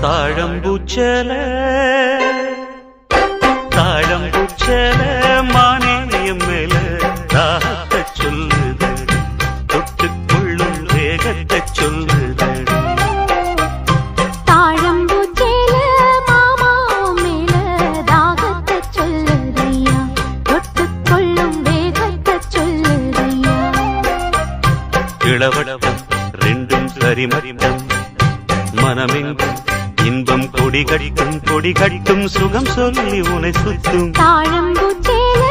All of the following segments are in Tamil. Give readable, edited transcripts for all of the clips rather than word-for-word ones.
தாழம்பூச்சல தாழம்பூச்சல மானேயம் மேல தாகத்தை சொல்லுது தொட்டுக்கொள்ளும் வேகத்தை சொல்லுது தாழம்பூச்சல மாமா மேல தாகத்தை சொல்லுதையா தொட்டுக்கொள்ளும் வேகத்தை சொல்லுதையா இளவட்டம் ரெண்டும் சரிமட்டம் மனமெங்கும் இன்பம் கொடி கட்டும் சுகம் சொல்லி உனை சுத்தும் தாழம்பூச்சேல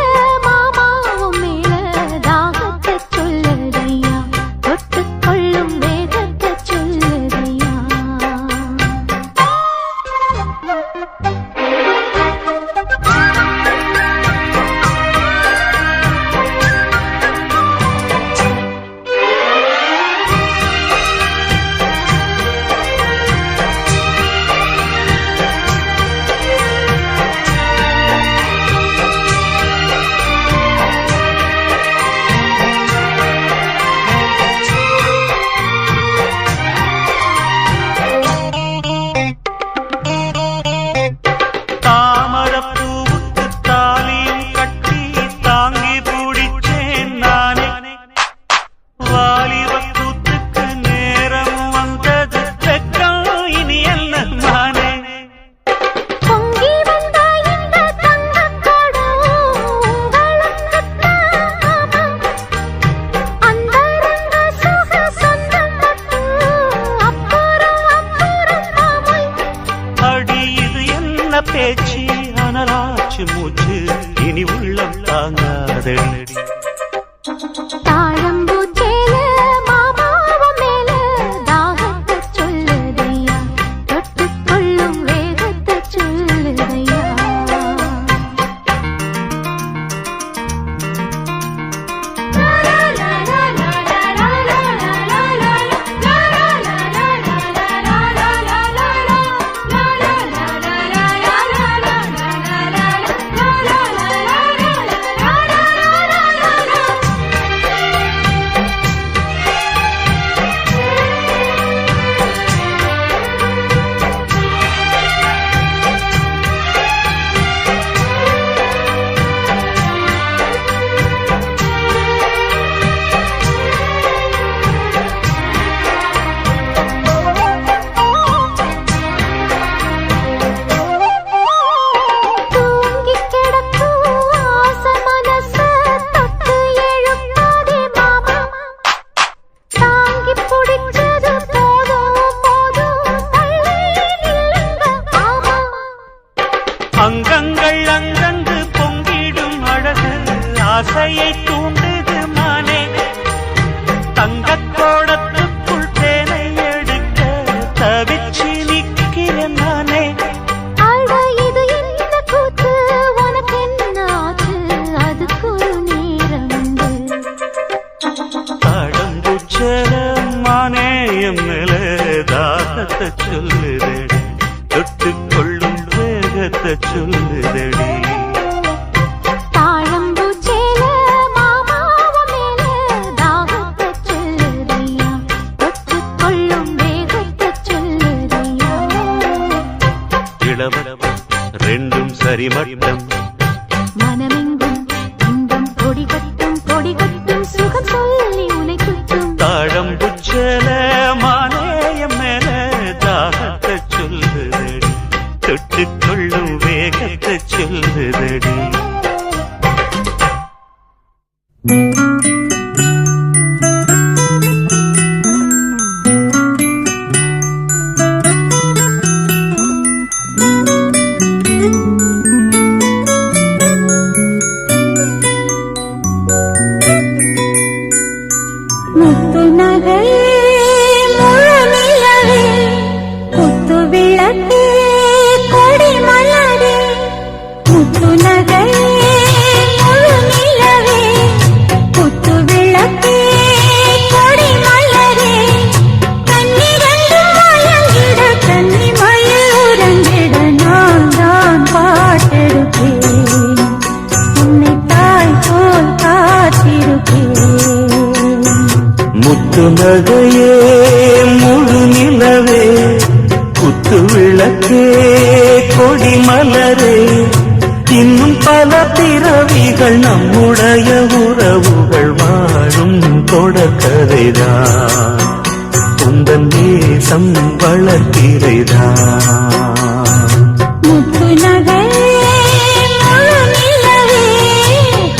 மாமாவும் மேல தாகத்தை சொல்லுதையா தொட்டுக்கொள்ளும் வேகத்தை சொல்லுதையா பேச்சு அனலாச்சு மூச்சு இனி உள்ளம் தாங்காதடி தாழம்பூச்சேல மாமாவும் மேல தாகத்தை சொல்லுதையா தொட்டுக்கொள்ளும் வேகத்தை சொல்லுதையா அங்கங்கள் அங்கங்கு பொங்கிடும் அழகு ஆசையை தூண்டுது மானே தங்கக்கோடத்துக்குள் தேனை எடுக்க தவிச்சு நிற்கிறேன் நானே இது என்ன கூத்து உனக்கு என்ன ஆச்சு அதுக்கு ஒரு நேரம் தாழம்பூச்சல மானேயம் மேல தாகத்தை சொல்லுதடி தொட்டுக்கொள்ளும் வேகத்தை சொல்லுதடி தாழம்பூச்சேல மாமாவும் மேல தாகத்தை சொல்லுதையா தொட்டுக்கொள்ளும் வேகத்தை சொல்லுதையா இளவட்டம் ரெண்டும் சரிமட்டம் மனமெங்கும் இன்பம் கொடி கட்டும் சுகம் சொல்லி உனை சுற்றும் தாழம்பூச்சல மானேயம் மேல தாகத்தை சொல்லுதடி தொட்டுக்கொள்ளும் வேகத்தை சொல்லுதடி முத்து நகையே முழநிலவே முத்து விளக்கே கொடி மலரே முத்து நகையே முழநிலவே முத்து விளக்கே கொடி மலரே கண்ணிரண்டும் மயங்கிட கன்னி மயில் உறங்கிட நான் தான் பாட்டெடுப்பேன் உன்னை தாய் போல் காத்திருப்பேன் முத்து நகையே முழு நிலவே குத்து விளக்கே கொடிமலரே இன்னும் பல பிறவிகள் நம்முடைய உறவுகள் வாழும் தொடர்கதைதான் உந்தன் நேசம் வளர்க்கிறதான் முத்து நகை முழு நிலவே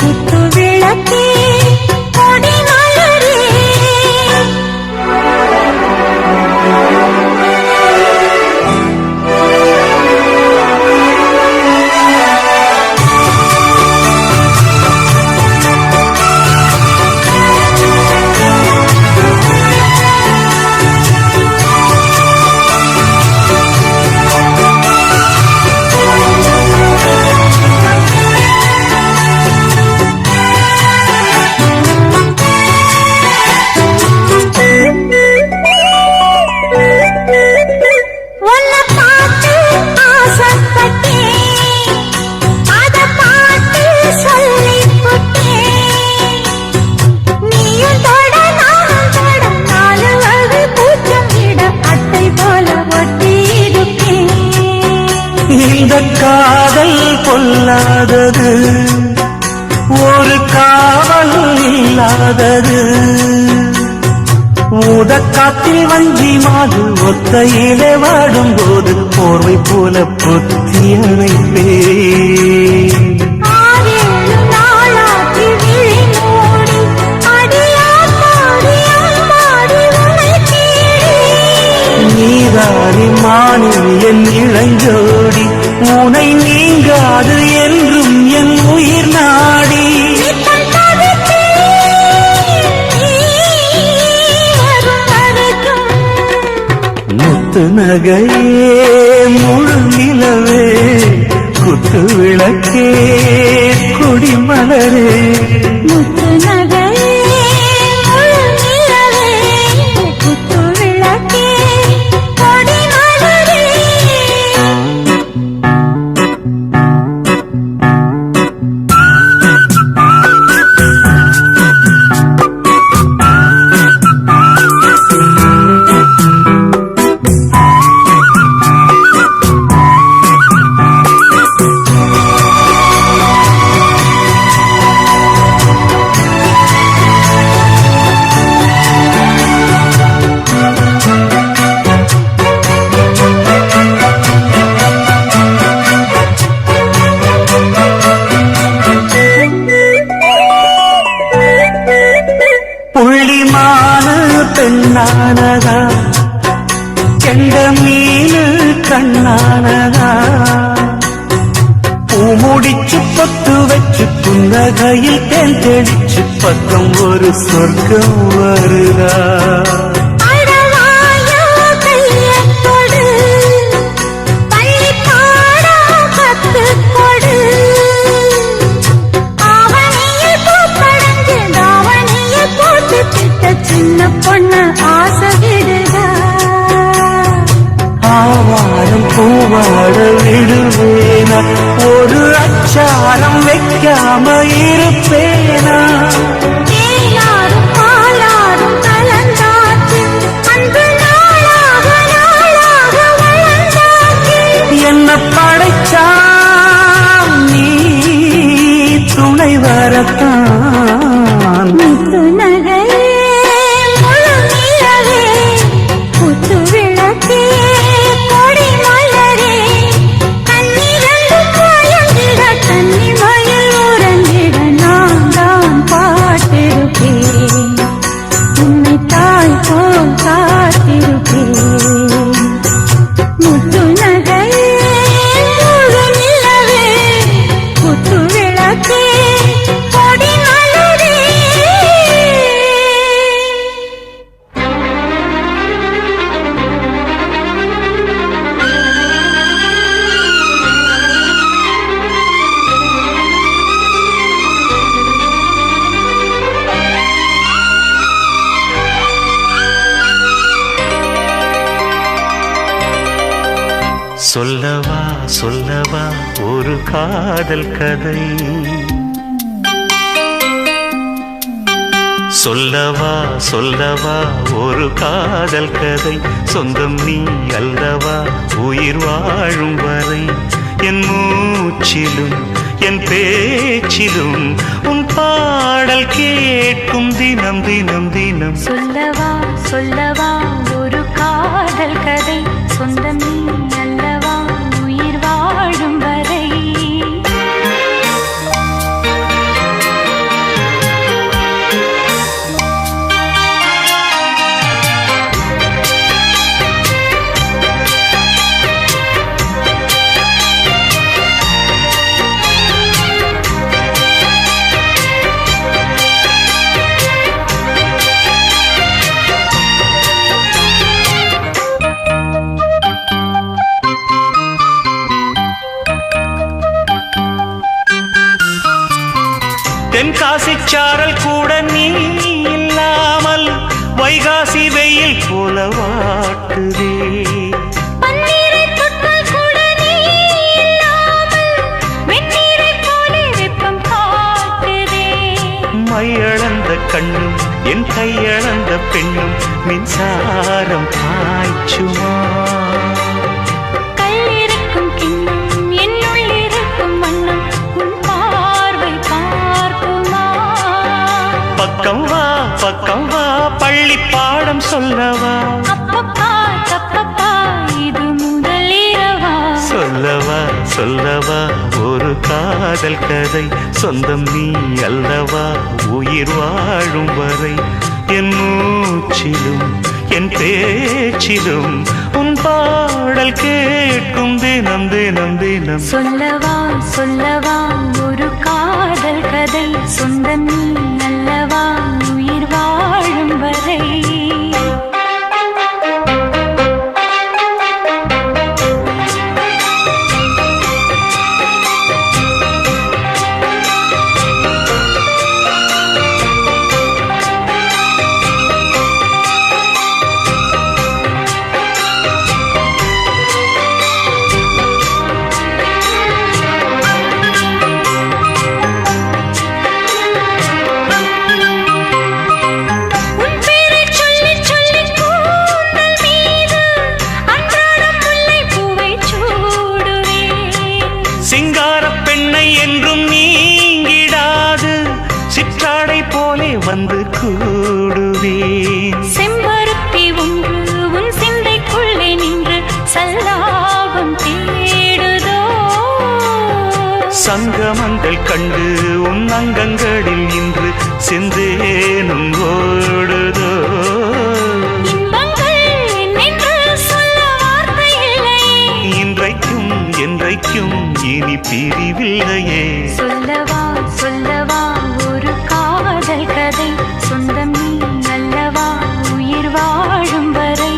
குத்து விளக்கே கொடி மலரே உன்னை பார்த்து ஆசைப்பட்டேன் அதை பார்த்து சொல்லிப் புட்டேன் நீயும் தொட நானும் தொட நாலு வகை பூச்சம் விட அட்டை போல ஒட்டியிருப்பேன் இந்த காதல் கொல்லாதது ஒரு காவல் இல்லாதது ஊதக்காத்தில் வஞ்சி மாது ஒத்தையிலே வாடும்போது போர்வை போல பொத்தி அணைப்பேன் ஆறேழு நாளாகி விழி மூடி அடியாத்தாடி அம்மாடி உன்னை தேடி நீதானி மானில் என் இளஞ்சோடி உனை நீங்காது என்றும் என் உயிர் நாடி நித்தம் தவித்தேன் நீ வரும் வரைக்கும் முத்து நகையே முழு நிலவே குத்து விளக்கே கொடிமலரே முத்து நகை முழு நிலவே குத்து விளக்கே கொடி மலரே புள்ளிமானு பெண்ணானதா கெண்ட மீனு கண்ணானதா பூமுடிச்சு பொட்டு வச்சு புன்னகையில் தேன் தெளிச்சு பக்கம் ஒரு சொர்க்கம் வருதா அடவாயோ கையைக் கொடு பள்ளிப்பாடம் கத்துக் கொடு ஆவணியில் பூப்படைஞ்சு தாவணியில் போட்டுக்கிட்ட சின்ன பொண்ணு ஆசை விடுதா ஆவாரம் பூவாட விடுவேனா ஒரு அச்சாரம் வைக்காம இருப்பேனா தேனாரும் பாலாரும் கலந்தாச்சு அன்பு நாளாக நாளாக வளர்ந்தாச்சு என்ன படைச்சா நீ துணை வரத்தான் முத்து நகை முழு நிலவே குத்து விளக்கே கொடி மலரே கண்ணிரண்டு மயங்கிட கன்னி மயில் உறங்கிட நான் தான் பாட்டிருப்பேன் உன்னை தாய் போல் காத்திருப்பேன் முத்து நகை முழு நிலவே குத்து விளக்கே கொடி மலரே சொல்லவா சொல்லவா ஒரு காதல் கதை சொல்லவா சொல்லவா ஒரு காதல் கதை சொந்தம் நீ அல்லவா உயிர் வாழும் வரை என் மூச்சிலும் என் பேச்சிலும் உன் பாடல் கேட்கும் தினம் தினம் தினம். சொல்லவா சொல்லவா ஒரு காதல் கதை, சொந்தம் நீ அல்லவா உயிர் வாழும் வரை. தென்காசி சாரல் கூட நீ இல்லாமல் வைகாசி வெயில் போல வாட்டுதே. பன்னீரை தொட்டால் கூட நீ இல்லாமல் வெந்நீரை போல வெப்பம் காட்டுதே. மையளந்த கண்ணும் என் கையளந்த பெண்ணும் மின்சாரம் பாய்ச்சுமா. கல்லிருக்கும் கிண்ணம் என்னுள் இருக்கும் வண்ணம் உன் பார்வை பார்க்குமா. பக்கம் வா பக்கம் வா பள்ளி பாடம் சொல்லவா. அப்பப்பா தப்பப்பா இது முதலிரவா. சொல்லவா சொல்லவா ஒரு காதல் கதை, சொந்தம் நீ அல்லவா உயிர் வாழும் வரை. என் மூச்சிலும் என் பேச்சிலும் உன் பாடல் கேட்கும் தினம் தினம் தினம். சொல்லவா சொல்லவா ஒரு காதல் கதை, சொந்தம் நீ அல்லவா உயிர் வாழும் வரை. சிங்கார பெண்ணை என்றும் நீங்கிடாது, சிற்றாடை போலே வந்து கூடுவேன். செம்பருத்தி ஒன்று உன் சிந்தைக்குள்ளே நின்று சல்லாபம் தேடுதோ. சங்கமங்கள் கண்டு உன் அங்கங்களில் இன்று செந்தேனும் ஓடுதோ. இன்றைக்கும் என்றைக்கும் இனி பிரிவில்லையே. சொல்லவா சொல்லவா ஒரு காதல் கதை, சொந்தம் நீ அல்லவா உயிர் வாழும் வரை.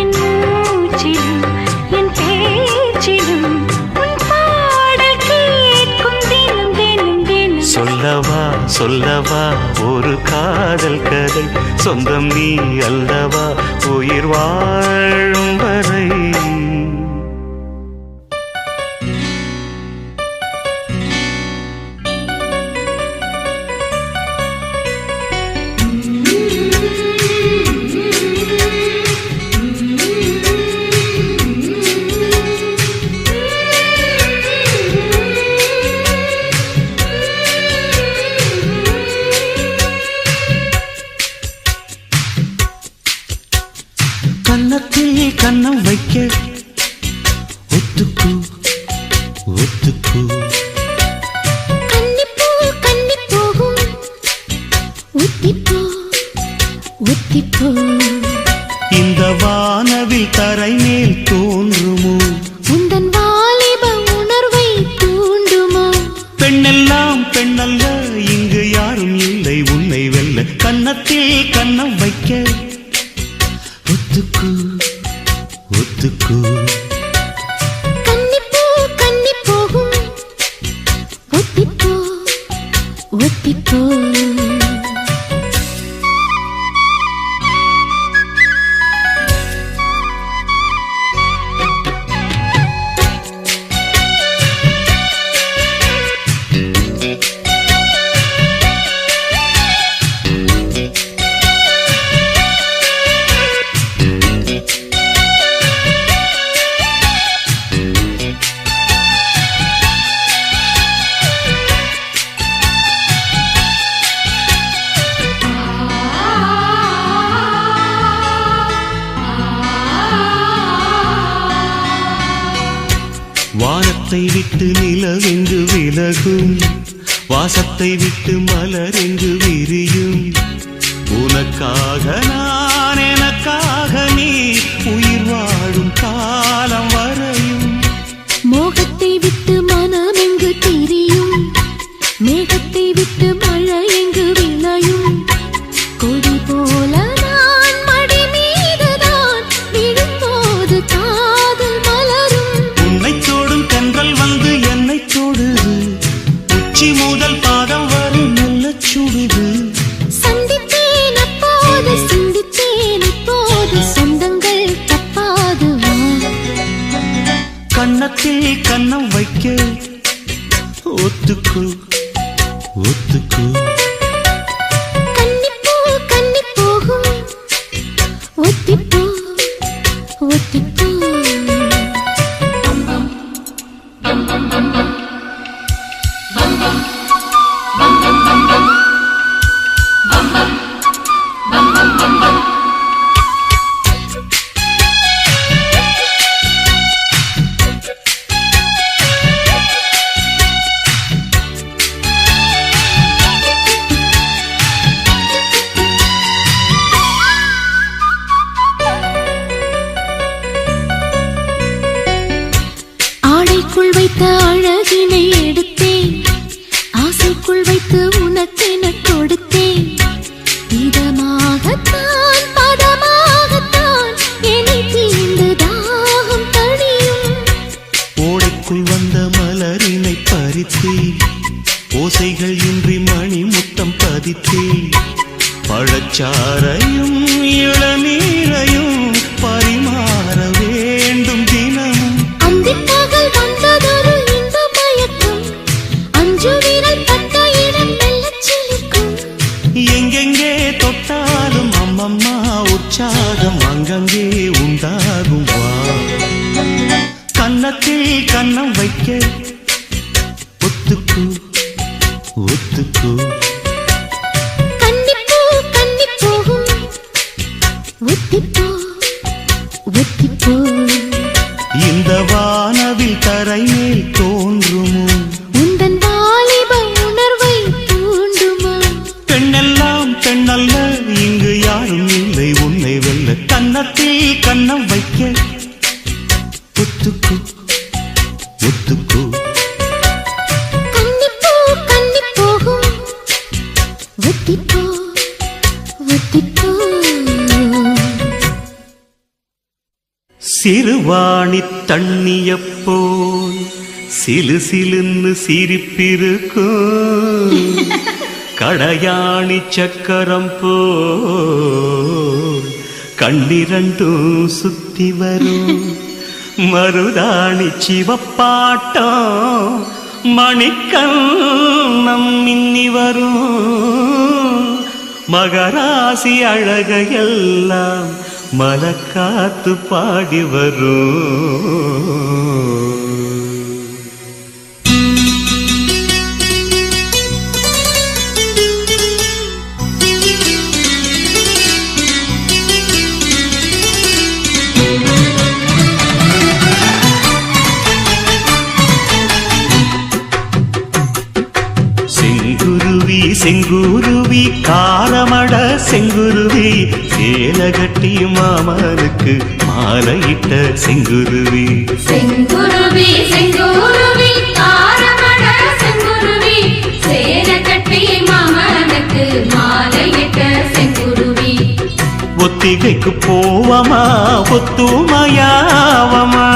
என் மூச்சிலும் என் பேச்சிலும் உன் பாடல் கேட்கும் தினம் தினம் தினம். சொல்லவா சொல்லவா ஒரு காதல் கதை, சொந்தம் நீ அல்லவா உயிர் வாழும் வரை. கன்னத்தில் கன்னம் வைக்க ஒத்துக்கு ஒத்துக்கு. கன்னிப்பூ கன்னி போகும் ஒத்திப்போ ஒத்திப்போ. இந்த வானவில் தரை மேல் தோன்றுமோ, உந்தன் வாலிப உணர்வை தூண்டுமோ. பெண்ணெல்லாம் பெண்ணல்ல இங்கு யாரும் இல்லை உன்னை வெல்ல. கன்னத்தில் கன்னம் வைக்க ஒத்துக்கு ஒத்துக்கு. கன்னிப்பூ கன்னி போகும் ஒத்திப்போ ஒத்திப்போ. வானத்தை விட்டு நிலவெங்கு விலகும், வாசத்தை விட்டு மலரெங்கு விரியும். உனக்காக நான், எனக்காக நீ, உயிர் வாழும் காலம் வரையும். மோகத்தை விட்டு மனம் எங்கு திரியும், மேகத்தை விட்டு மழை எங்கு விளையும். கொடி போல நான் மடி மீதுதான் விழும்போது காதல் மலரும். உன்னை தோடும் தென்றல் வந்து என்னை தொடுது, உச்சி முதல் பாதம் வரை நல்ல சுடுது. சந்தித்தேன் அப்போது, சிந்தித்தேன் இப்போது, சொந்தங்கள் தப்பாது வா. கன்னத்தில் கன்னம் வைக்க ஒத்துக்கு ஒத்துக்கு. கன்னிப்பூ கன்னி போகும், ஒத்திப்பூ ஒத்திப்பூ. ஆடைக்குள் வைத்த அழகினை எடுத்தேன், ஆசைக்குள் வைத்து உனக்கென கொடுத்தேன். இதமாகத்தான் பதமாகத்தான் என்னை தீண்டு தாகம் தணியும். ஓடைக்குள் வந்த மலரினை பறித்தேன், ஓசைகள் இன்றி மணி முத்தம் பதித்தேன். பழச்சாரையும் இளநீரையும் பரிமாற வேண்டும் தினமும். அந்திப்பகல் வந்ததொரு இன்ப மயக்கம், அஞ்சு விரல் பட்ட இடம் மெல்லச் சிலிர்க்கும். எங்கெங்கே தொட்டாலும் அம்மம்மா உற்சாகம் அங்கங்கே உண்டாகும் வா. கன்னத்தில் கன்னம் வைக்க ஒத்துக்கு ஒத்துக்கு. கன்னிப்பூ கன்னி போகும், ஒத்திப்பூ ஒத்திப்பூ. இந்த வானவில் தரை மேல் தோன்றுமோ, உந்தன் வாலிப உணர்வை தூண்டுமா. பெண்ணெல்லாம் பெண்ணல்ல, இங்கு யாரும் இல்லை உன்னை வெல்ல. கன்னத்தில் கன்னம் வைக்க ஒத்துக்கு ஒத்துக்கு. கன்னிப்பூ கன்னி போகும், ஒத்திப்பூ ஒத்திப்பூ. சிறுவாணி தண்ணியப்போல் சிலு சிலுன்னு சிரிப்பிருக்கும், கடையாணி சக்கரம் போல் கண்ணிரண்டும் சுத்தி வரும். மருதாணி சிவப்பாட்டம் மணிக்கண்ணம் மின்னி வரும். மகராசி அழகையெல்லாம் மலக்காத்து பாடி வரும். செங்குருவி செங்குருவி காரமட செங்குருவி, சேலகட்டி மாமனுக்கு மாலையிட்ட செங்குருவி. செங்குருவி செங்குருவி காரமட செங்குருவி, சேலகட்டி மாமனுக்கு மாலையிட்ட செங்குருவி. ஒத்திகைக்கு போவமா ஒத்துமையாவமா,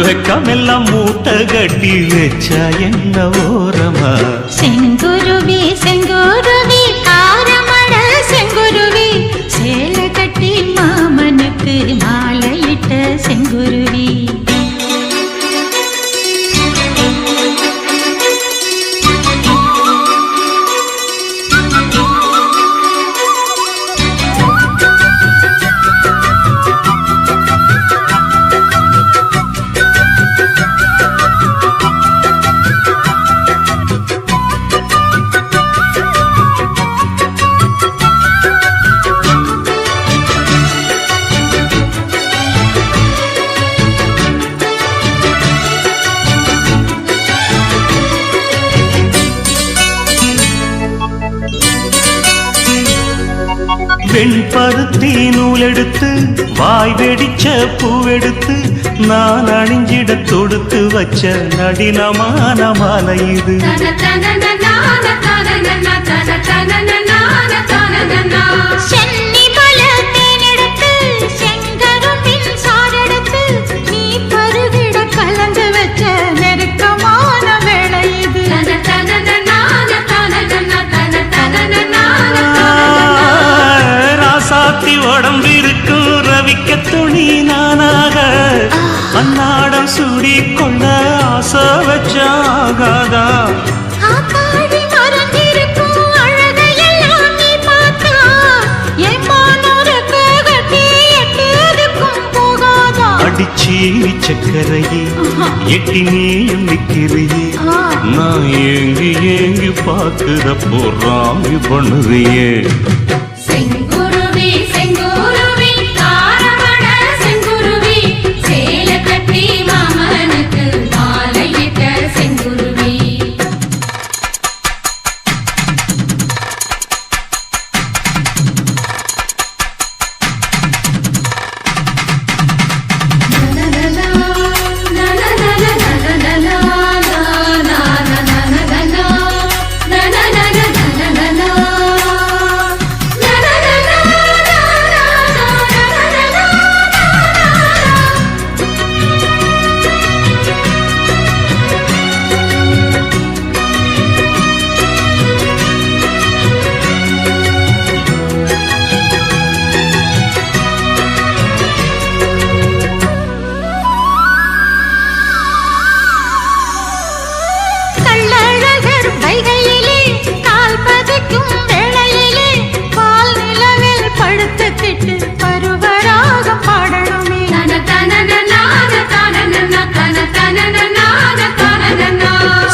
வெக்கமெல்லாம் மூட்டை கட்டி வச்சா என்ன ஓரமா. செங்குருவி செங்குருவி காரமட செங்குருவி, சேல கட்டி மாமனுக்கு மாலையிட்ட செங்குருவி. வெண்பருத்தி நூலெடுத்து வாய் வெடிச்ச பூவெடுத்து நான் அணிஞ்சிட தொடுத்து வச்ச நடினமான மாலை இது. சென்னி பல தேனெடுத்து செங்கரும்பின் சாரெடுத்து நீ பருகிட கலந்து வச்ச நெருக்கமான வேளை இது. ராசாத்தி உடம்பிருக்கும் ரவிக்க துணி நானாக அன்னாடம் சூடி கொள்ள ஆசை வச்சாகாதா. ஆத்தாடி மறந்திருக்கும் அழகையெல்லாம் நீ பார்த்தா என் மானோருக்கு கட்டி எட்டதுக்கும் போகாதா. அடிச்சி சக்கரையே எட்டி நீயும் நிக்கிறியே நான் ஏங்கி ஏங்கி பார்க்கிறப்போ ராமி பண்ணுறியே. செங்குருவி செங்குருவி காரமட செங்குருவி சேலை கட்டி மாமனுக்கு மாலையிட்ட செங்குருவி. கள்ளழகர் வைகையிலே கால் பதிக்கும் வேளையிலே பால் நிலவில் படுத்துக்கிட்டு பருவராகம் பாடணுமே.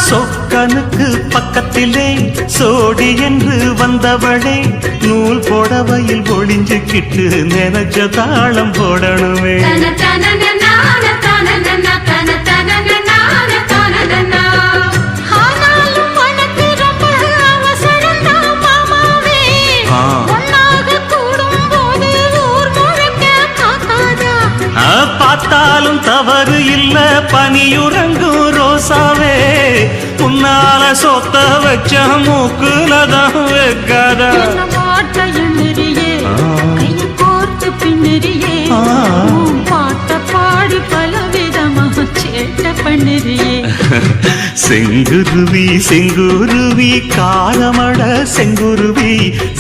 சொக்கனுக்கு பக்கத்திலே சோடி என்று வந்தவளே நூல் போடவையில் ஒளிஞ்சுக்கிட்டு நினைச்ச தாளம் போடணுமே. ஆனாலும் உனக்கு ரொம்ப அவசரம்தான் மாமாவே. ஒன்னாக கூடும்போது ஊர் முழுக்க பார்க்காதா. பார்த்தாலும் தவறு இல்ல பனியுறங்கும் ரோசாவே உன்னால சொத்த வச்ச மூக்குலதான் வைக்காதா. என்ன பாட்ட எண்ணிரியே கையை கோர்த்து பின்னிரியே உன் பாட்ட பாடி பலவிதமாக சேட்டை பண்ணிரியே. செங்குருவி செங்குருவி காரமட செங்குருவி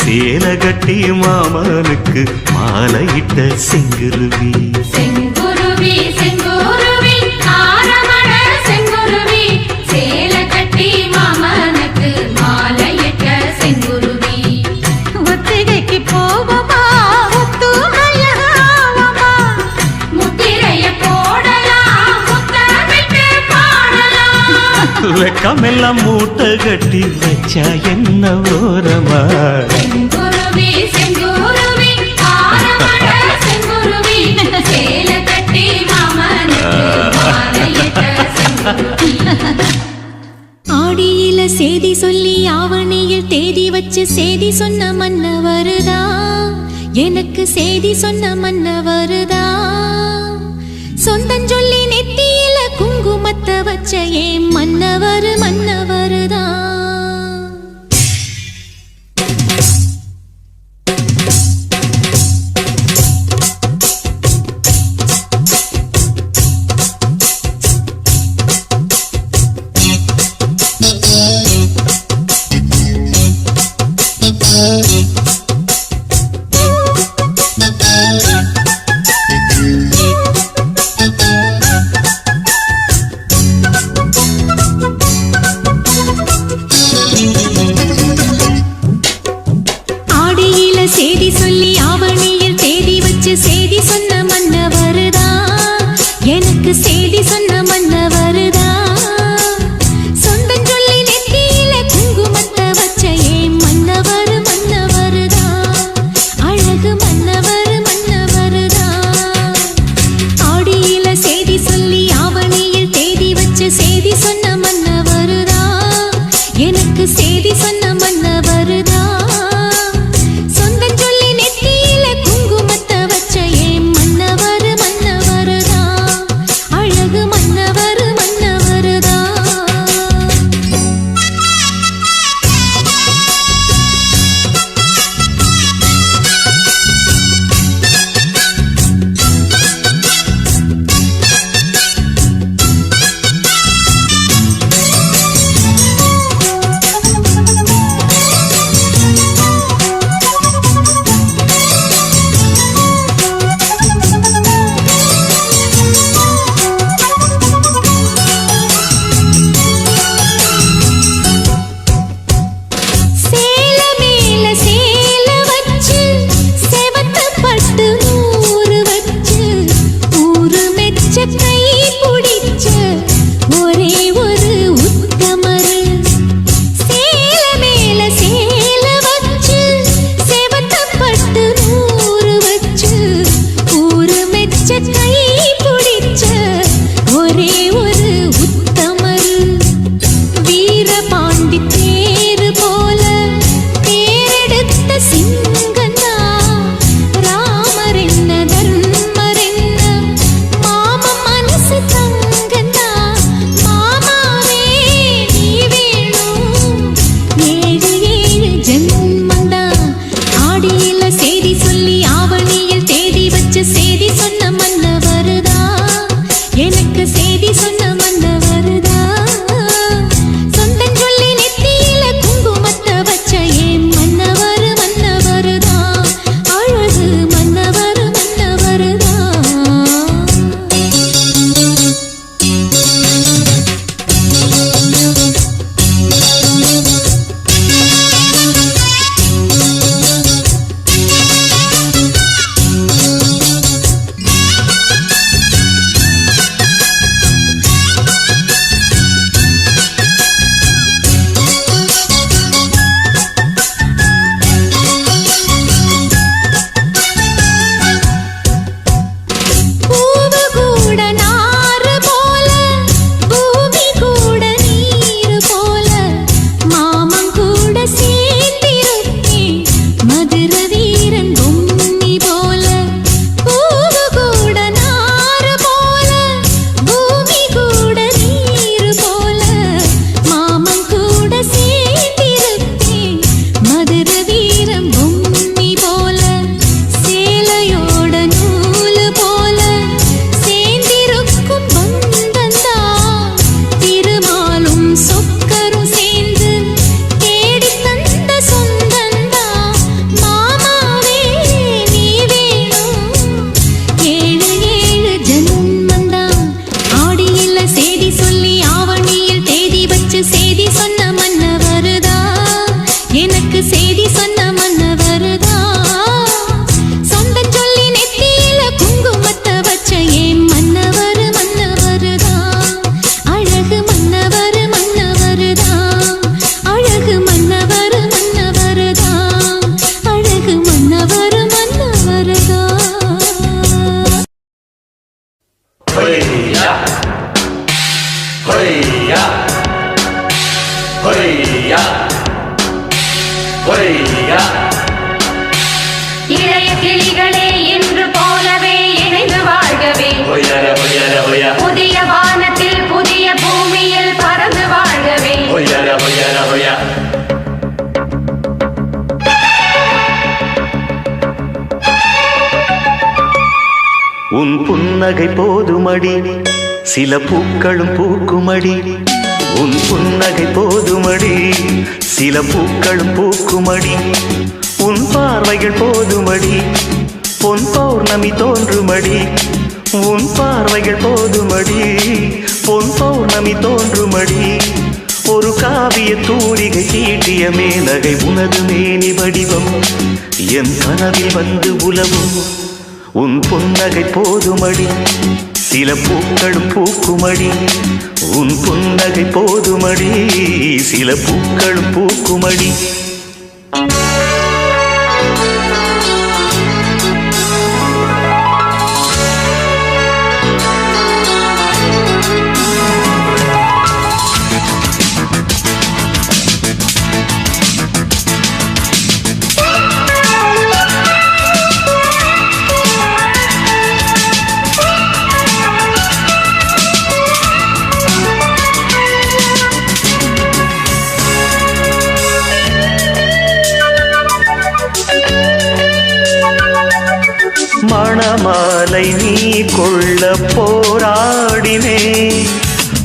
சேலை கட்டி மாமனுக்கு மாலையிட்ட செங்குருவி. செங்குருவி செங்குருவி காரமட செங்குருவி சேலை கட்டி மாமனுக்கு மாலையிட்ட செங்குருவி. ஒத்திகைக்கு போவமா ஒத்துமையாவமா முத்திரைய போடலாம் முத்தமிட்டு பாடலாம். வெக்கமெல்லாம் மூட்டை கட்டி வச்சா என்ன ஓரமா. செங்குருவி செங்குருவி காரமட செங்குருவி சேலை கட்டி மாமனுக்கு மாலையிட்ட செங்குருவி. ஆடியில சேதி சொல்லி ஆவணியில் தேதி வச்சு சேதி சொன்ன மன்னவருதா எனக்கு சேதி சொன்ன மன்னவருதா. சொந்தஞ்சொல்லி நெத்தியில குங்குமத்தை வச்ச ஏன் மன்னவர் மன்னவருதா. சேதி சொன்ன மன்னவருதா சொந்தம் சொல்லி நெத்தி உன் புன்னகை போதுமடி சில பூக்களும் பூக்குமடி உன் புன்னகை போதுமடி சில பூக்களும் பூக்குமடி உன் பார்வைகள் போதுமடி பொன் பௌர்ணமி தோன்றுமடி உன் பார்வைகள் போதுமடி பொன் பௌர்ணமி தோன்றுமடி ஒரு காவிய தூரிகை தீட்டிய மேனகை உனது மேனி வடிவம் என் கனவில் வந்து உலவும் உன் புன்னகை போதுமடி சில பூக்களும் பூக்குமடி உன் புன்னகை போதுமடி சில பூக்களும் பூக்குமடி மணமாலை நீ கொள்ள போராடினே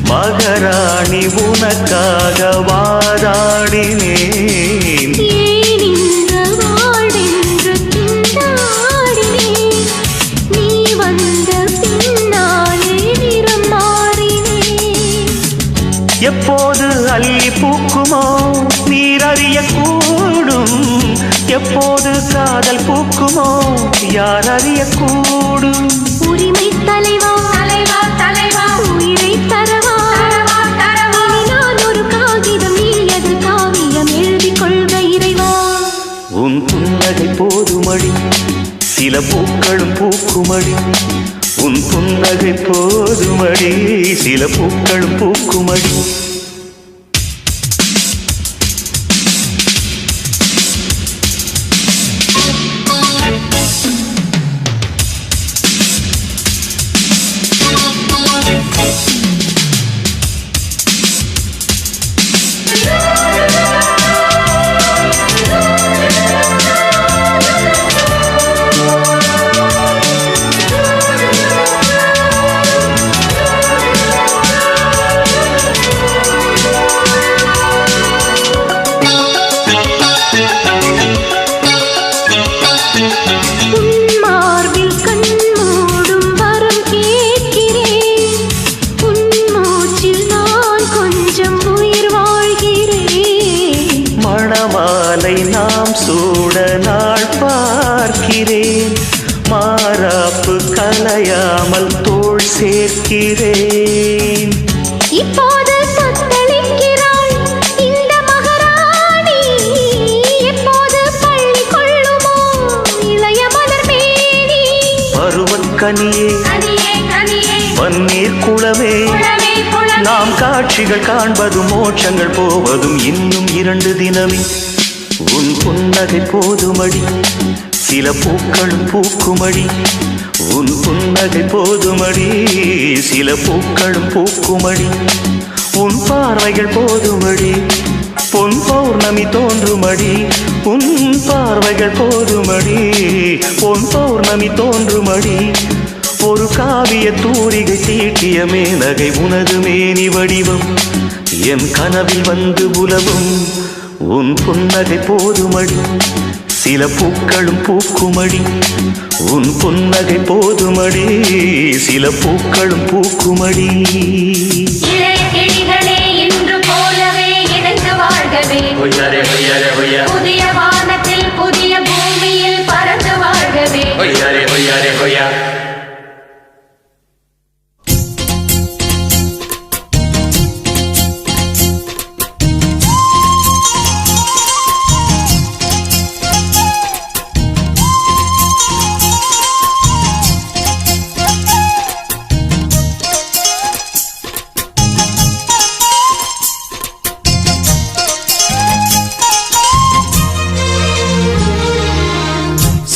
மகராணி உனக்காக வாதாடினேன் எப்போது அள்ளி பூக்குமோ நீர் அறியக்கூடும் எப்போது காதல் பூக்குமோ யார் அறியக்கூடும் உரிமை தலைவா தலைவா தலைவா உயிரை தரவா தரவா நான் ஒரு காகிதம் நீ அது காவியம் எழுதிக் கொள்க இறைவா உன் புன்னகை போதுமடி சில பூக்களும் பூக்குமடி உன் புன்னகை போதுமடி சில பூக்களும் பூக்குமடி நாம் சூட நாள் பார்க்கிறேன் மாறாப்பு கலையாமல் தோள் சேர்க்கிறேன் இப்போது சொத்தளிக்கிறாள் இந்த மகாராணி எப்போது பள்ளி கொள்ளுமோ இளைய மலர் மேனி பருவக்கனியே பன்னீர் குளமே நாம் காட்சிகள் காண்பதும் மோட்சங்கள் போவதும் இன்னும் 2 தினமே உன் புன்னகை போதுமடி சில பூக்களும் பூக்குமடி உன் புன்னகை போதுமடி சில பூக்களும் பூக்குமடி உன் பார்வைகள் போதுமடி பொன் பௌர்ணமி தோன்றுமடி உன் பார்வைகள் போதுமடி பொன் பௌர்ணமி தோன்றுமடி ஒரு காவிய தூரிகை தீட்டிய மேனகை உனது மேனி வடிவம் என் கனவில் வந்து உலவும் உன் புன்னகை போதுமடி சில பூக்களும் பூக்குமடி உன் புன்னகை போதுமடி சில பூக்களும் பூக்குமடி கிளிகளே இன்று போலவே இணைந்து வாழ்கவே புதிய வானத்தில் புதிய பூமியில் பறந்து வாழ்கவே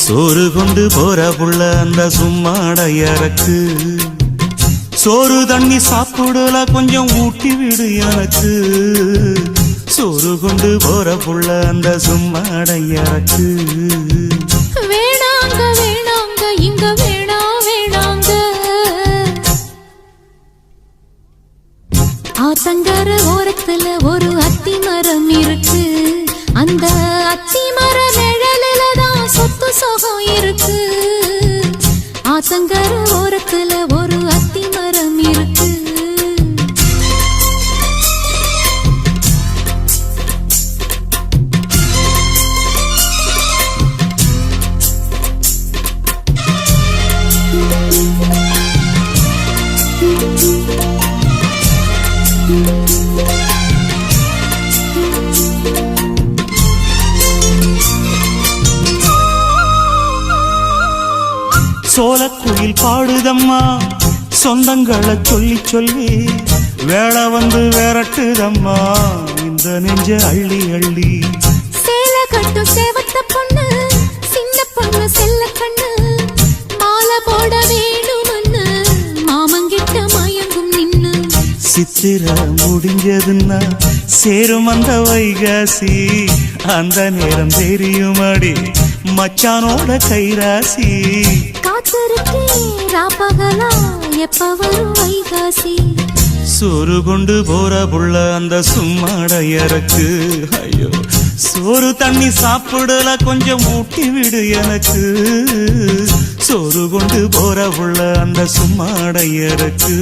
சோறு கொண்டு போற புள்ள அந்த சும்மாடையறக்கு சோறு தண்ணி சாப்பிடல கொஞ்சம் ஊட்டி விடு எனக்கு சோறு கொண்டு போற புள்ள அந்த சும்மாடையறக்கு வேணாங்க வேணாங்க இங்க வேணா வேணாங்க குயில் பாடுதம்மா சொந்தங்களை சொல்லி சொல்லி வேளை வந்து விரட்டுதம்மா இந்த நெஞ்ச அள்ளி அள்ளி. சேலை கட்டும் சேவத்த பொண்ணு சின்ன பொண்ணு செல்ல கண்ணு மாலை போட வேணும்னு மாமங்கிட்ட மயங்கும் நின்னு. சித்திர முடிஞ்சதுன்னா சேரும் அந்த வைகாசி அந்த நேரம் தெரியுமாடி மச்சானோட கைராசி. காத்திருக்கேன் ராப்பகலா எப்ப வரும் வைகாசி. சோறு கொண்டு போற புள்ள அந்த சும்மாடையறக்கு ஐயோ சோறு தண்ணி சாப்பிடல கொஞ்சம் ஊட்டி விடு எனக்கு. சோறு கொண்டு போற புள்ள அந்த சும்மாடையறக்கு.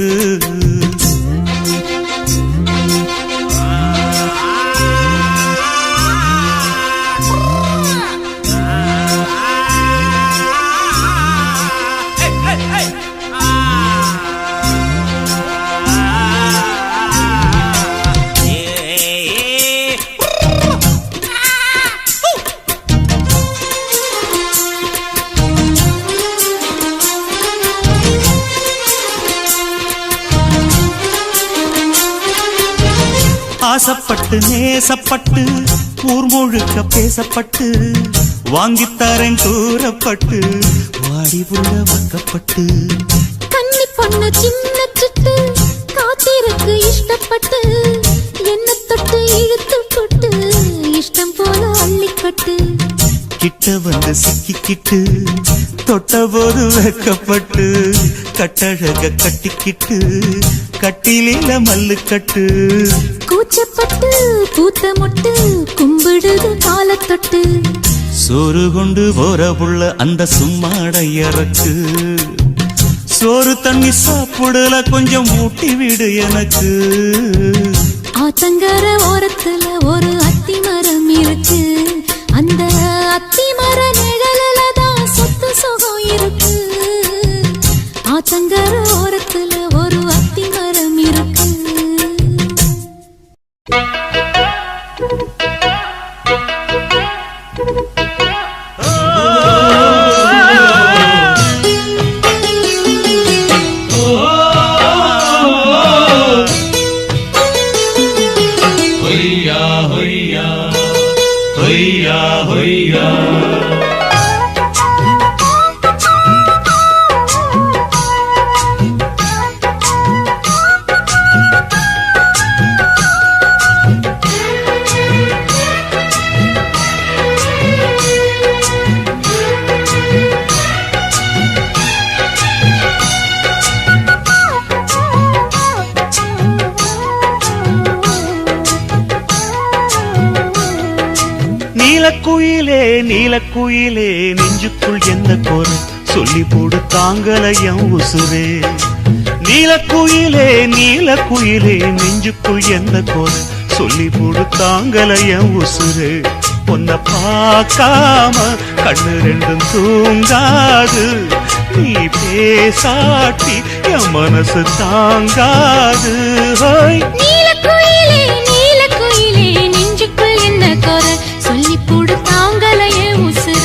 ஆசப்பட்டு நேசப்பட்டு ஊர் முழுக்க பேசப்பட்டு வாங்கித்தாரன் கூறப்பட்டு வாடி புள்ள வாக்கப்பட்டு. கன்னி பொண்ணு சின்ன சிட்டு காத்திருக்கு இஷ்டப்பட்டு என்ன தொட்டு இழுத்து போட்டு இஷ்டம் போல அள்ளிக்கட்டு. கிட்ட வந்து சிக்கிக்கிட்டு தொட்ட போது வைக்கப்பட்டு கட்டழக கட்டிக்கிட்டு கட்டிலில மல்லு கட்டு. கூச்சப்பட்டு பூத்த மொட்டு கும்பிடுது காலத்தொட்டு. சோறு கொண்டு போற புள்ள அந்த சும்மாடையறக்கு. சோறு தண்ணி சாப்பிடல கொஞ்சம் ஊட்டி விடு எனக்கு. ஆத்தங்கர ஓரத்துல ஒரு அத்தி மரம் இருக்கு அந்த அத்தி மர நிழலில தான் சொத்து சுகம் இருக்கு. ஆத்தங்கர ஓரத்துல ஒரு அத்தி மரம் இருக்கு. நீலக்குயிலே நீலக்குயிலே நெஞ்சுக்குள் என்ன கோர சொல்லி போடு தாங்கலையம் உசுரே. நீலக்குயிலே நீலக்குயிலே நெஞ்சுக்குள் என்ன கோர சொல்லி போடு தாங்கலையம் உசுரே. பொன்ன பார்க்காம கண்ணு ரெண்டும் தூங்காது நீ பேசாட்டி என் மனசு தாங்காது. நீலக்குயிலே நீலக்குயிலே நெஞ்சுக்குள் என்ன கோர சொல்லி போடு தாங்கலையே உசுர.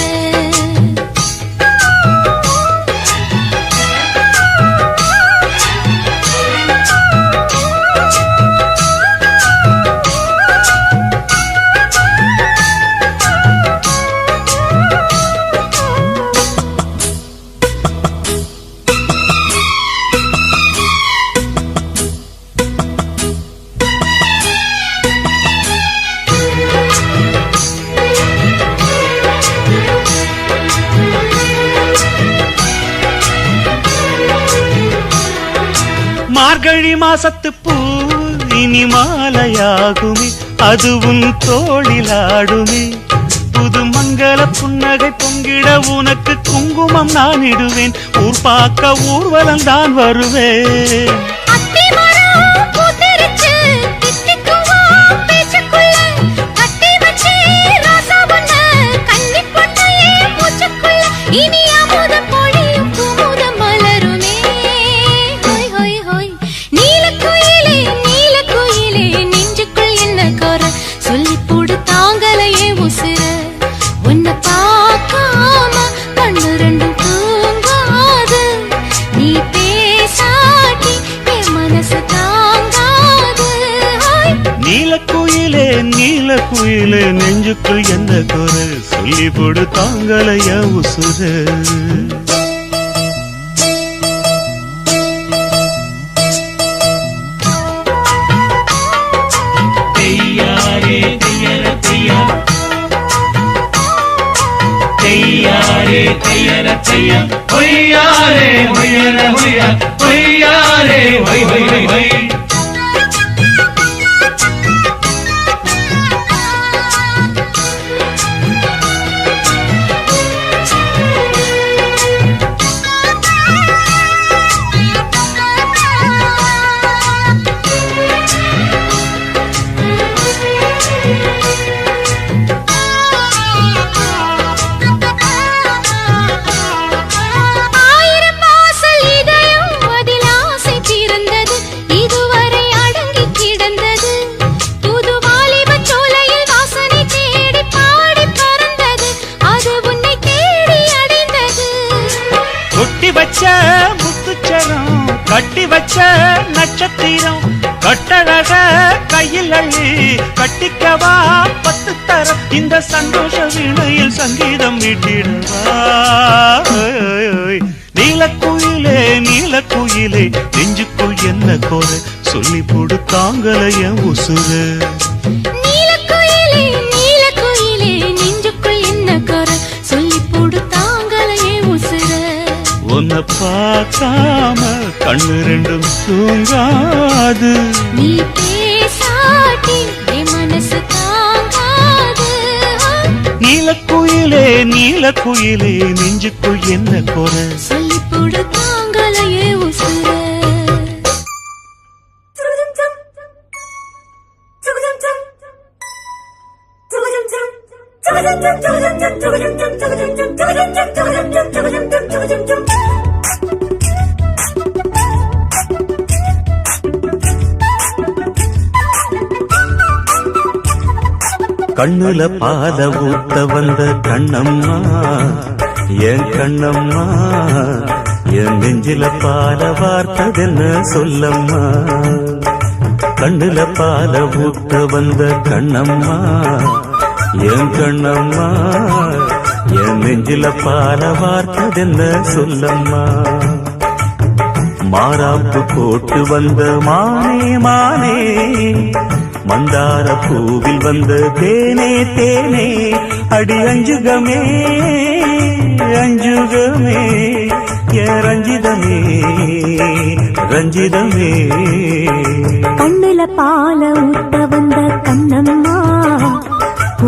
மார்கழி மாசத்து பூ இனி மாலையாகுமே அதுவும் தோளிலாடுமே. புது மங்கள புன்னகை பொங்கிட உனக்கு குங்குமம் நான் இடுவேன். ஊர் பார்க்க ஊர்வலம் தான் வருவேன். நெஞ்சுக்கு என்ன குறை சொல்லி போடு தாங்களைய உசுர கட்டி வச்ச நட்சத்திரம் கட்டழக கையில் அள்ளி கட்டிக்கவா 10 தரம் இந்த சந்தோஷ வீணையில் சங்கீதம் மீட்டிடவா நீலக்குயிலே நீலக்குயிலே நெஞ்சுக்குள் என்ன கோர சொல்லி போடு தாங்களைய உசுர நீலக்குயிலே நீலக்குயிலே நெஞ்சுக்குள் என்ன கோர சொல்லி போடு தாங்களைய உசுர உன்னை பார்க்காம கண்ணு ரெண்டும் தூங்காது நீ பேசாட்டி என் மனசு தாங்காது நீலக்குயிலே நீலக்குயிலே நெஞ்சுக்குள் என்ன குறை சொல்லி போடு தாங்களைய உசுர கண்ணுல பால ஊத்த வந்த கண்ணம்மா என் கண்ணம்மா என் நெஞ்சில பால வார்த்ததென்ன சொல்லம்மா கண்ணுல பால ஊத்த வந்த கண்ணம்மா என் கண்ணம்மா என் நெஞ்சில பால வார்த்ததென்ன சொல்லம்மா மாறாப்பு போட்டு வந்த மானே மானே மந்தார பூவில் வந்த தேனே தேனே அடி அஞ்சுகமே அஞ்சுகமே ரஞ்சிதமே ரஞ்சிதமே கண்ணுல பால ஊத்த வந்த கண்ணம்மா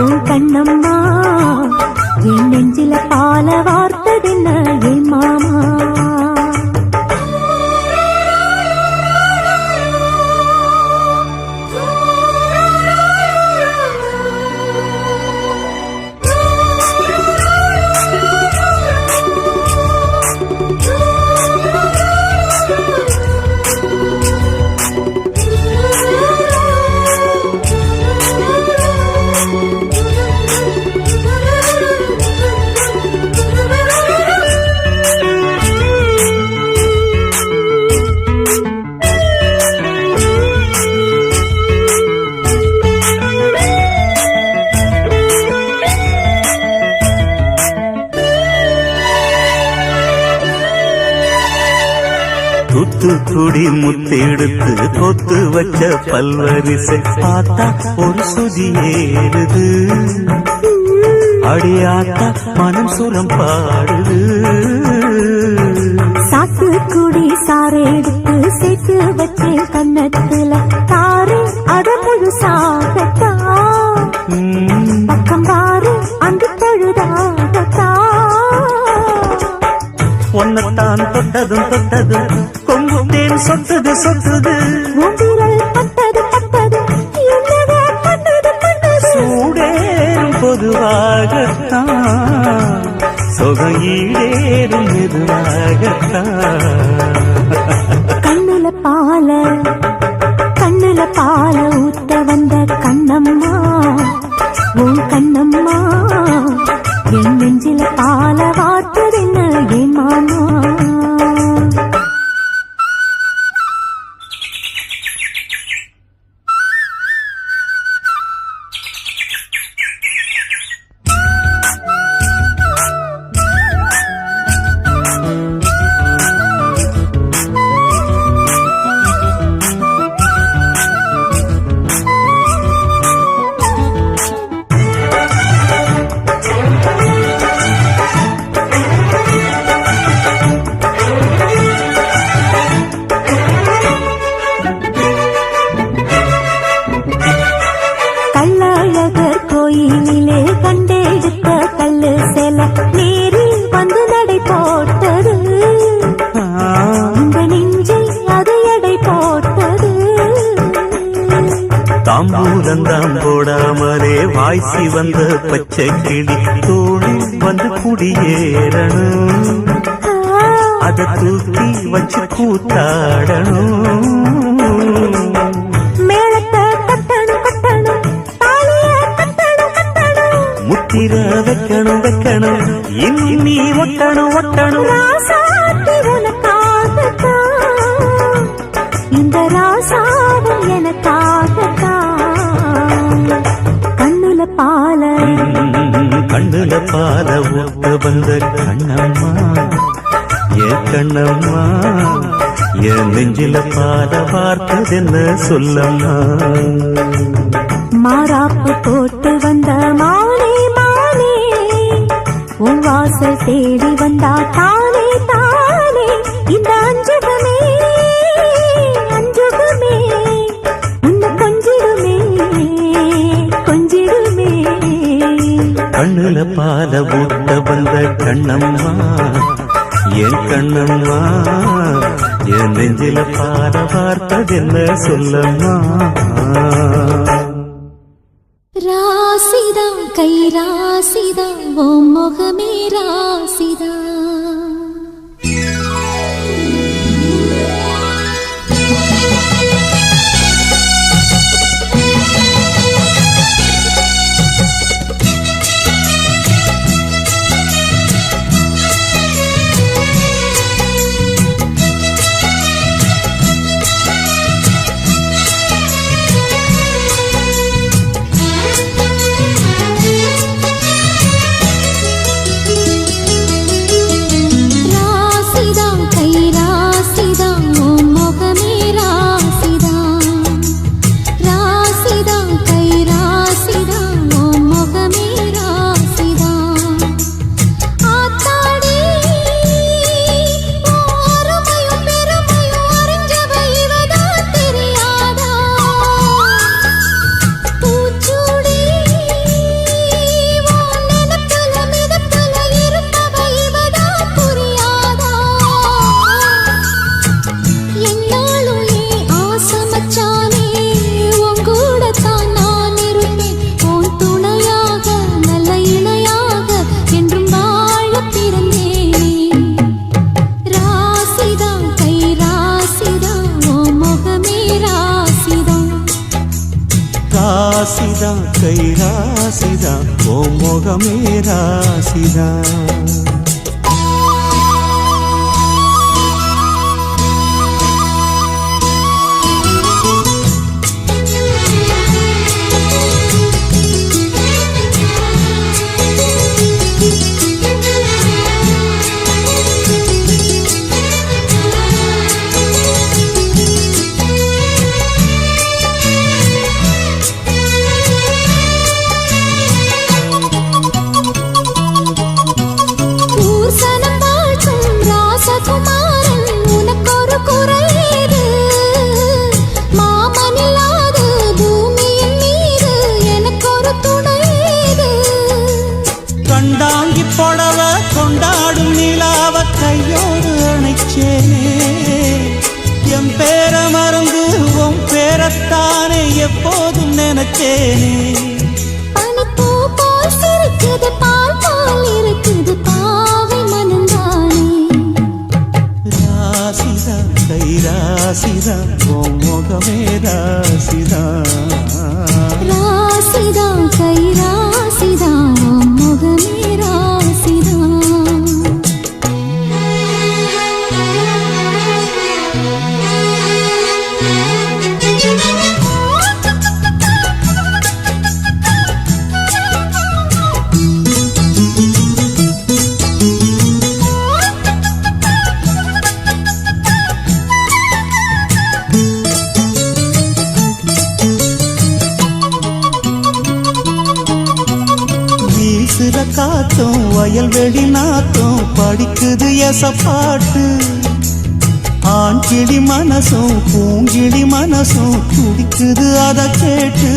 உன் கண்ணம்மா என் நெஞ்சில பால வார்த்ததென்ன என் மாமா தூத்துக்குடி முத்தெடுத்து கொத்து வச்ச பல்வரிசை பார்த்தா ஒரு சுதி ஏறுது அடியாத்தா மனம் சுரம் பாடுது சாத்துக்குடி சாறு எடுத்து சேர்த்து வச்சு கண்ணத்துல தாரு அத முழுசாகத்தா பக்கம் பாரு அந்த தழுதாகத்தா ஒன்னத்தான் தொட்டதும் தொட்டதும் கொங்கு தேன் சொத்துது சொத்துது உதிரல் பட்டது பட்டது என்னவே பண்ணது பண்ணது சூடேறும் பொதுவாகத்தான் சொகையீடேறும் மெதுவாகத்தான் கண்ணுல பால ஊத்த வந்த கண்ணம்மா உன் கண்ணம்மா என் நெஞ்சில பால வார்த்ததென்ன என் மாமா கூடந்தாம் போடாமலே வாய்ச்சி வந்த பச்சை கிளி தோளில் வந்து குடியேறணும், அதை தூக்கி வச்சு கூத்தாடணும். மேளத்தை கட்டணும் கட்டணும், தாலிய கட்டணும் கட்டணும், முத்திர வைக்கணும் வைக்கணும், இனி நீ ஒட்டணும் ஒட்டணும். ராசாத்தி உனக்காகத்தான், இந்த ராசாவும் எனக்காகத்தான். கண்ணுல பால கண்ணுல பால ஊட்ட வந்த கண்ணம்மா, என் கண்ணம்மா, என் நெஞ்சில பால பார்த்ததென்ன சொல்லம்மா. மாறாப்பு போட்டு வந்த மானே மானே, உன் வாசல் தேடி வந்தா தானே தானே. இந்த அஞ்சுகமே அஞ்சுகமே, உன்னை கொஞ்சிடுமே கொஞ்சிடுமே. கண்ணுல பால ஊட்ட வந்த கண்ணம்மா, என் கண்ணம்மா, என் நெஞ்சில பால பார்த்ததென்ன சொல்லம்மா. ராசிதா கை ராசிதா, ஓ முகமே ராசிதா. ராசிதா கை ராசிதா, ஓ முகமே ராசிதா. புடவ கொண்டாடும் நிலாவ கையோடு அணைச்சேனே, என் பேர மறந்து உன் பேரத்தானே எப்போதும் நினைச்சேனே. பனிப்பூ போல் சிரிக்குது, பால் போல் இருக்குது பாவை மனந்தானே. ராசிதா கை ராசிதா, உன் முகமே ராசிதா. ராசிதா கை ராசிதா, உன் முகமே ராசிதா. காத்தும் வயல்வெளி நாத்தும் படிக்குது எசப்பாட்டு, ஆண் கிளி மனசும் பூங்கிளி மனசும் துடிக்குது அத கேட்டு.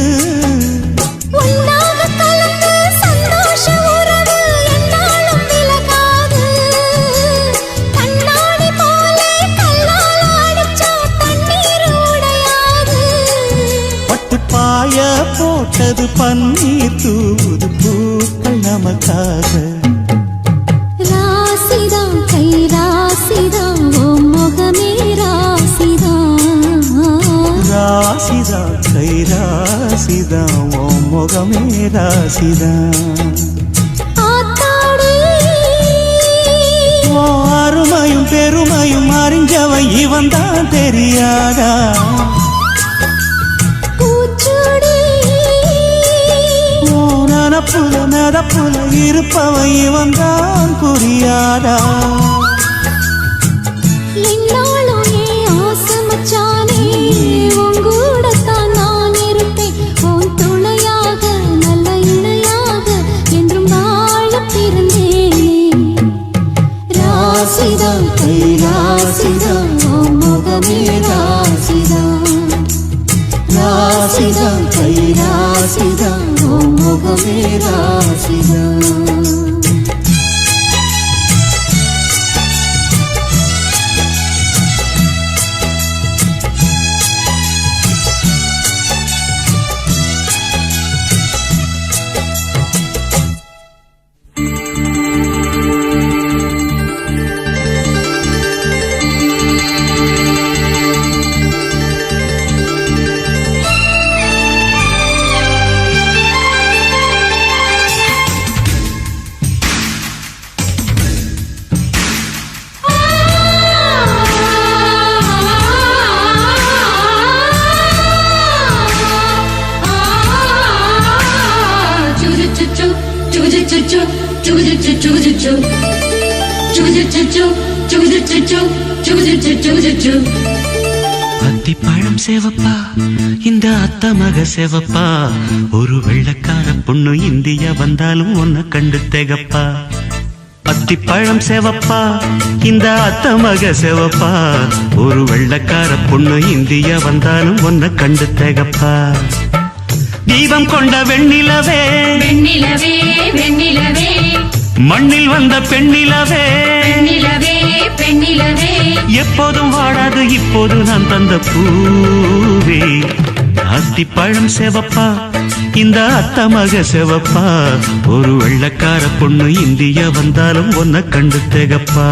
பட்டு பாய போ பன்னீர் தூது பூக்கள் நமக்காக. ராசிதான் கை ராசிதான் ஓ முகமே ராசிதான். ராசிதான் கை ராசிதான் ஓ முகமே ராசிதான். அருமையும் பெருமையும் அறிஞ்சவன் இவன் தான் தெரியாதா? நனப்புல நடப்புல இருப்பவன் இவன் தான் புரியாதா? ராசிதான் கை ராசிதான் ஓ முகமே ராசிதான். ராசிதான் கை ராசிதான் ஓ முகமே ராசிதான். அத்திப்பழம் சேவப்பா இந்த அத்த மக சேவப்பா, ஒரு வெள்ளக்கார பொண்ணு இந்தியா வந்தாலும் உன்னை கண்டு திகப்பா. அத்திப்பழம் சேவப்பா இந்த அத்த மக சேவப்பா, ஒரு வெள்ளக்கார பொண்ணு இந்தியா வந்தாலும் உன்னை கண்டு திகப்பா. தீபம் கொண்ட வெண்ணிலவே வெண்ணிலவே வெண்ணிலவே, மண்ணில் வந்த பெண்ணிலவே பெண்ணிலவே பெண்ணிலவே, எப்போதும் வாடாது இப்போது நான் தந்த பூவே. அத்திப்பழம் சேவப்பா இந்த அத்த மக சேவப்பா, ஒரு வெள்ளக்கார பொண்ணு இந்தியா வந்தாலும் உன்னை கண்டு திகப்பா.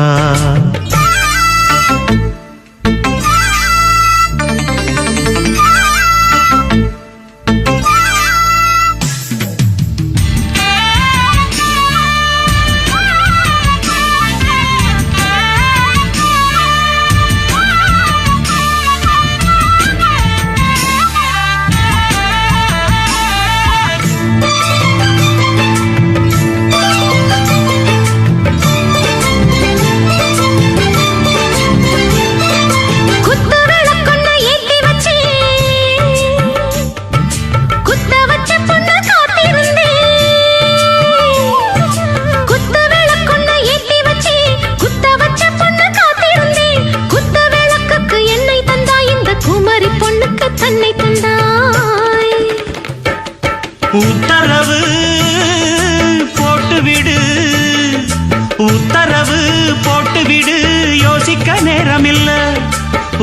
உத்தரவு போட்டுவிடு உத்தரவு போட்டுவிடு, யோசிக்க நேரமில்ல.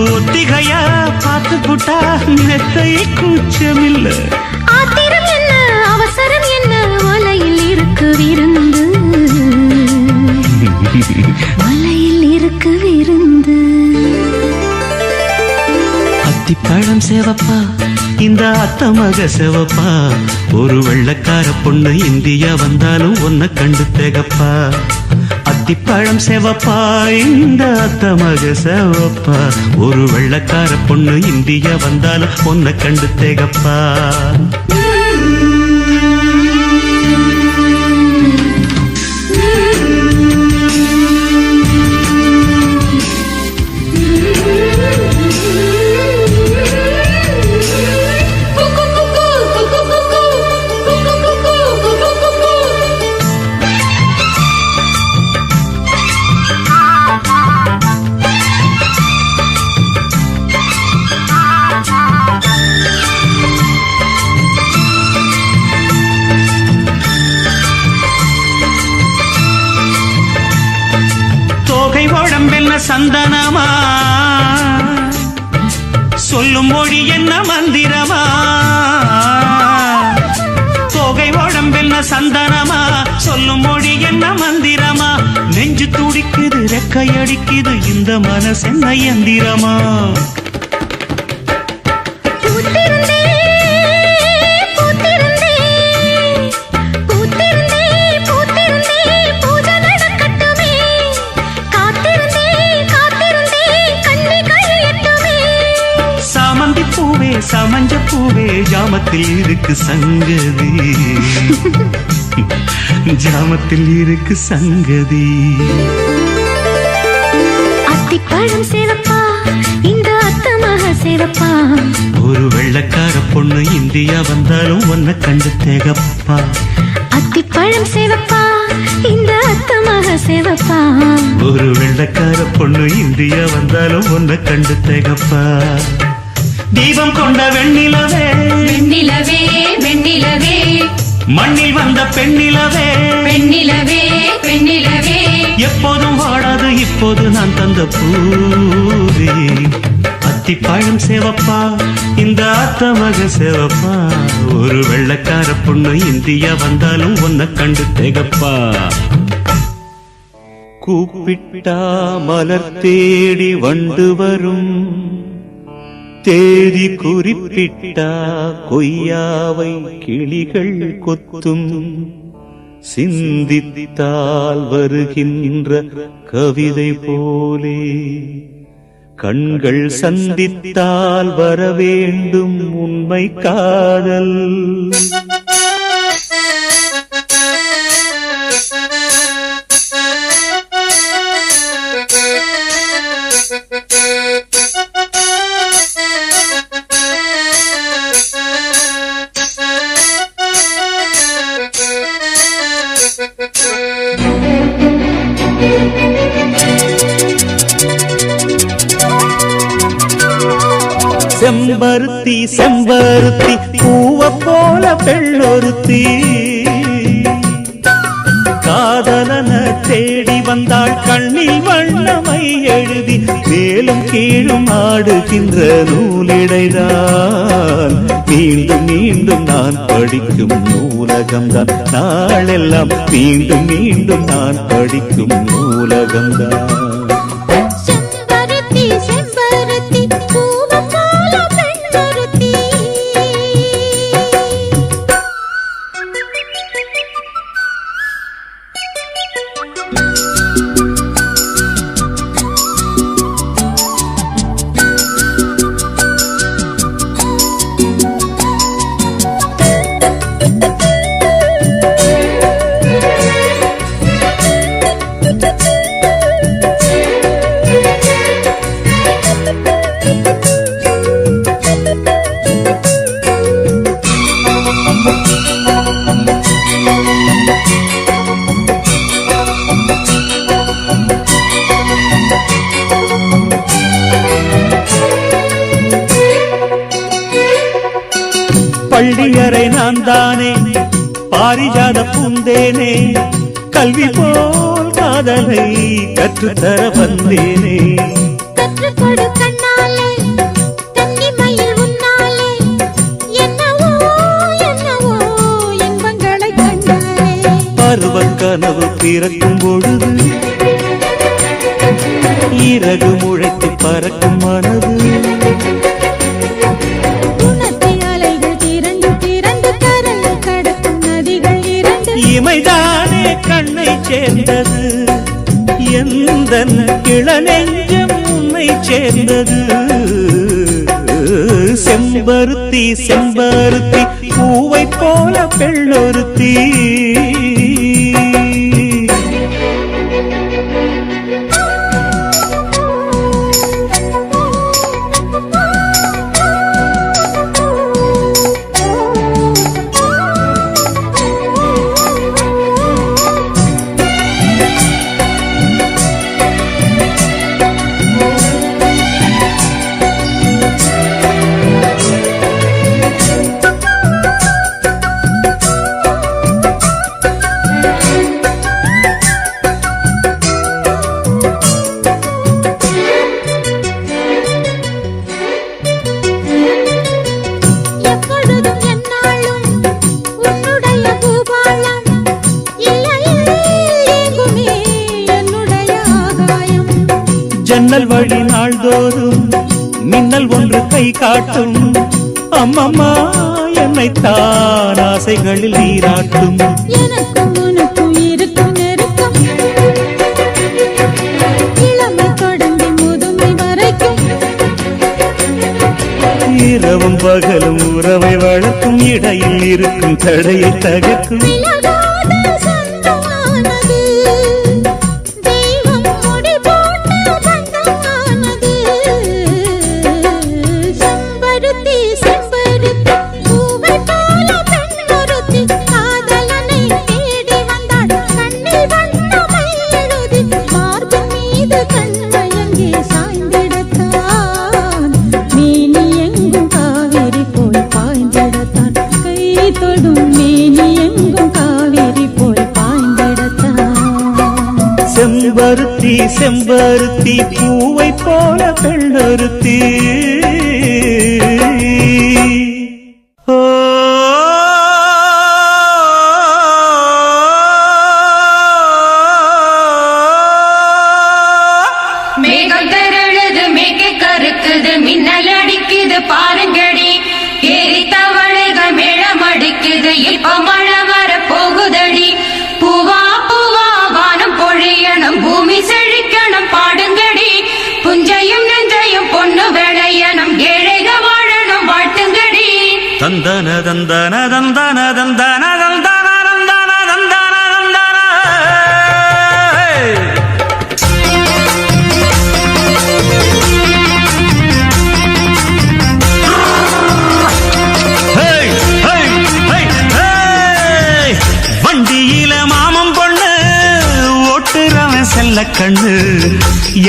ஒத்திகையா பார்த்து புட்டா மெத்தை கூச்சமில்ல. ஆத்திரம் என்ன அவசரம் என்ன, வலையில் இருக்கு விருந்து. வலையில் இருக்கு விருந்து. அத்திப்பழம் சேவப்பா இந்த அத்த மக சேவப்பா, ஒரு வெள்ளக்கார பொண்ணு இந்தியா வந்தாலும் உன்னை கண்டு திகப்பா. அத்திப்பழம் சேவப்பா இந்த அத்த மக சேவப்பா, ஒரு வெள்ளக்கார பொண்ணு இந்தியா வந்தாலும் உன்னை கண்டு திகப்பா. சந்தனமா சொல்லும் மொழி என்ன மந்திரமா, சந்தனமா சொல்லும் மொழி என்ன மந்திரமா நெஞ்சு துடிக்குது ரெக்கையடிக்குது இந்த மனசென்ன எந்திரமா சாமந்தி பூவே சமஞ்ச பூவே ஜாமத்தில் இருக்கு சங்கதி ஜாமத்தில் இருக்கு சங்கதி அத்திப்பழம் சேவப்பா இந்த அத்தமாக சேவப்பா ஒரு வெள்ளக்கார பொண்ணு இந்தியா வந்தாலும் ஒன்ன கண்டு தேகப்பா அத்திப்பழம் சேவப்பா இந்த அத்தமாக சேவப்பா ஒரு வெள்ளக்கார பொண்ணு இந்தியா வந்தாலும் ஒன்ன கண்டு தேகப்பா தீபம் கொண்ட வெண்ணிலவே வெண்ணிலவே வெண்ணிலவே மண்ணில் வந்த பெண்ணிலவே பெண்ணிலவே பெண்ணிலவே எப்போதும் வாடாது இப்போது நான் தந்த பூவே அத்திப்பழம் சேவப்பா இந்த அத்தமக சேவப்பா ஒரு வெள்ளக்கார பொண்ணு இந்தியா வந்தாலும் ஒன்ன கண்டு தேகப்பா கூப்பிட்டா மலர் தேடி வண்டு வரும் தேதி குறிப்பிட்டா கொய்யாவை கிளிகள் கொத்தும் சிந்தித்தால் வருகின்ற கவிதை போலே கண்கள் சந்தித்தால் வரவேண்டும் உண்மை காதல் செம்பருத்தி செம்பருத்தி பூவ போல பெண்ணொருத்தி காதலன தேடி வந்தாள் கண்ணில் வண்ணமை எழுதி மேலும் கீழும் ஆடுகின்ற நூலிடைதான் மீண்டும் மீண்டும் நான் படிக்கும் நூலகம்தான் நாளெல்லாம் மீண்டும் மீண்டும் நான் படிக்கும் நூலகம்தான் செம்பருத்தி செம்பருத்தி பூவ போல பெண்ணொருத்தி பள்ளியறை நான் தானே பாரிஜாத பூந்தேனே கல்வி போல் காதலை கற்றுத்தர வந்தேனே கற்றுக்கொடு கண்ணாலே கன்னிமயில் உன்னாலே என்னவோ என்னவோ இன்பங்களை கண்டாலே பருவக் கனவு பிறக்கும் பொழுது இறகு முளைத்து பறக்கும் மனது இமைதானே கண்ணை சேர்ந்தது எந்த இளநெஞ்சம் உன்னை சேர்ந்தது செம்பருத்தி செம்பருத்தி பூவை போல பெண்ணொருத்தி ஜன்னல் வழி நாள்தோறும் மின்னல் ஒன்று கை காட்டும் அம்மம்மா என்னைத்தான் ஆசைகளில் நீராட்டும் எனக்கும் உனக்கும் இருக்கும் நெருக்கம் இளமை தொடங்கி முதுமை வரைக்கும் இரவும் பகலும் உறவை வளர்க்கும் இடையில் இருக்கும் தடையை தகர்க்கும் விலகாத சொந்தமானது தெய்வம் முடி போட்ட பந்தமானது செம்பருத்தி செம்பருத்தி பூவை போல பெண்ணொருத்தி காதலனை தேடி வந்தாள் கண்ணில் வண்ணமை எழுதி மார்பின் மீது கண்மயங்கி சாய்ந்திடத்தான் மேனி எங்கும் காவேரி போய் பாய்ந்திடத்தான் கை தொடும் மேனி எங்கும் காவேரி போய் பாய்ந்திடத்தான் செம்பருத்தி செம்பருத்தி பூவை போல பெண்ணொருத்தி ஓ மேகம் திரழுது மேய்க்க கருக்குது மின்னல் அடிக்குது பாருங்கடி ஏறி தவளைகள் மேளம் அடிக்குது இப்ப மழை வர போகுதடி பூவா பூவா வானம் பொழியணும் பூமி செழிக்கணும் பாடுங்கடி புஞ்சையும் நெஞ்சையும் பொண்ணு விளையணும் ஏழைக வாழணும் வாழ்த்துங்கடி தந்தன தந்தன தந்தன தந்தன தந்தன தந்தன தந்தன தந்தன ஹேய் ஹேய் ஹேய் ஹேய் வண்டியில மாமன் பொண்ணு ஓட்டுறவன் செல்ல கண்ணு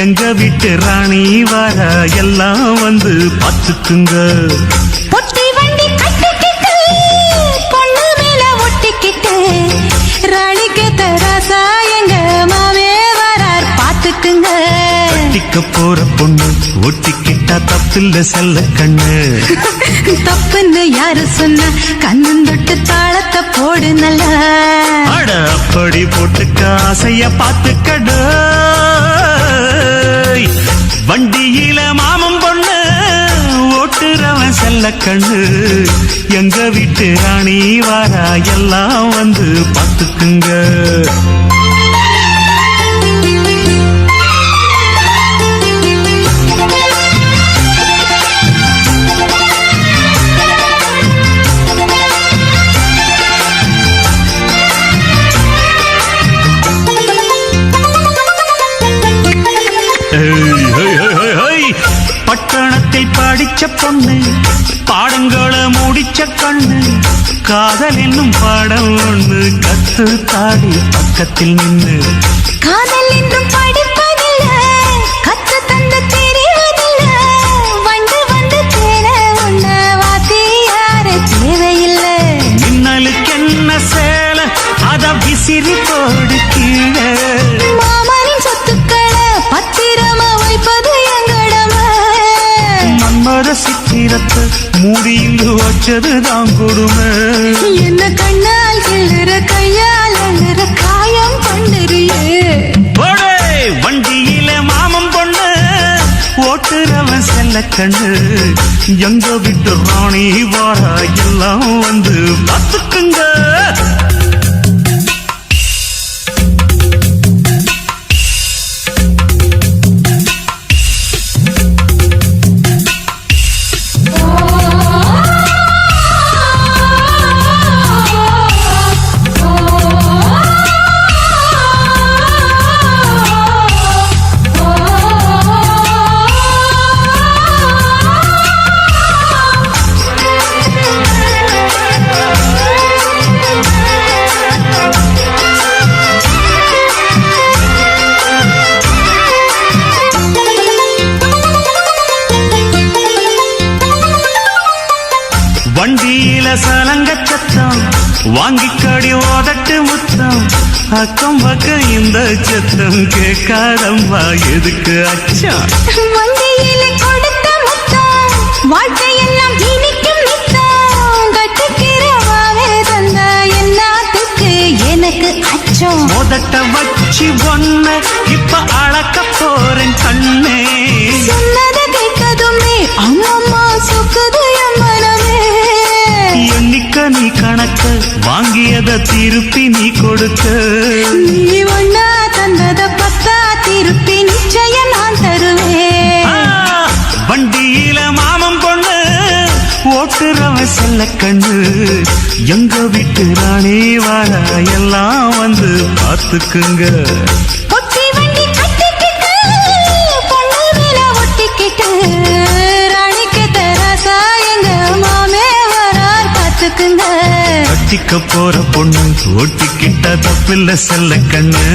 எங்க வீட்டு ராணி வர எல்லாம் வந்து பார்த்துக்குங்க பொட்டி வண்டி கட்டிக்கிட்டு பொண்ணு மேல ஒட்டிக்கிட்டு ராணிக்கு தராசா எங்க மாவே வரார் பாத்துக்குங்க கட்டிக்க போற பொண்ணு ஒட்டிக்கிட்டா தப்பில்ல செல்ல கண்ணு தப்புன்னு யாரு சொன்ன கண்ணன் தொட்டு தாளத்தை போடு நல்லா அட அப்படி போட்டுக்க ஆசைய பார்த்துக்கடு வண்டியில மாமன் பொண்ணு ஓட்டுறவன் செல்ல கண்ணு எங்க வீட்டு ராணி வாரா எல்லாம் வந்து பார்த்துக்குங்க பட்டணத்தில் படிச்ச பொண்ணு பாடங்களை முடிச்ச கண்ணு காதல் என்னும் பாடம் ஒண்ணு கத்து தாடி பக்கத்தில் நின்னு காதல் என்றும் படிப்பதில்ல கத்து தந்து தெரிவதில்ல வந்து வந்து தேர உன்ன வாத்தி யாரு தேவையில்லை மின்னலுக்கு என்ன சேல அத விசிறி போடு கீழே மாமனின் சொத்துக்களை பத்திரமா வைப்பது எங்கடமை மன்மத சித்திரத்தை மூடியில் வச்சதுதான் கொடுமை என்ன கண்ணால் கிள்ளுற கையால் அழுற காயம் பண்ணுறியே போடே வண்டியில மாமன் பொண்ணு ஓட்டுறவன் செல்ல கண்ணு எங்க விட்டு ராணி வாரா எல்லாம் வந்து பார்த்துக்குங்க வண்டியில சலங்க சத்தம் வாங்கிக்கடி ஓதட்டு முத்தம் அக்கம் பக்கம் இந்த சத்தம் கேட்காதம்மா எதுக்கு அச்சம் வண்டியில கொடுத்த முத்தம் வாழ்க்கையெல்லாம் இனிக்கும் நித்தம் கட்டுக்கிறவாவே தந்த எல்லாத்துக்கு எனக்கு அச்சம் மோதட்ட வச்சு ஒன்ன இப்ப அளக்க போறேன் கண்ணே திருப்பி நீ கொடுக்க. நீ ஒன்னா தந்தத பத்தா திருப்பி நிச்சயம் நான் தருவேன். வண்டியில மாமன் பொண்ணு ஓட்டுறவன் செல்ல கண்ணு, எங்க வீட்டு ராணி வாழ எல்லாம் வந்து பார்த்துக்குங்க. ஒட்டி வண்டி கட்டிக்கிட்டு பொண்ணு மேல ஒட்டிக்கிட்டு ராணிக்கு தராசா எங்க மாமே வரார் பார்த்துக்குங்க. கட்டிக்க போற பொண்ணு ஓட்டிக்கிட்ட தப்பில்ல செல்ல கண்ணு.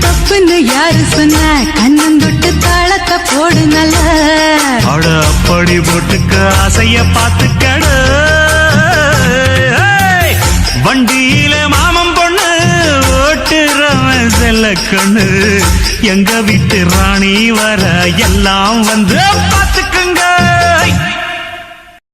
தப்புன்னு யாரு சொன்ன கண்ணன் தொட்டு தாளத்தை போடு நல்ல. அட அப்படி போட்டுக்க ஆசைய பார்த்துக்கட. வண்டியில மாமன் பொண்ணு ஓட்டுறவன் செல்ல கண்ணு, எங்க வீட்டு ராணி வர எல்லாம் வந்து பார்த்துக்க.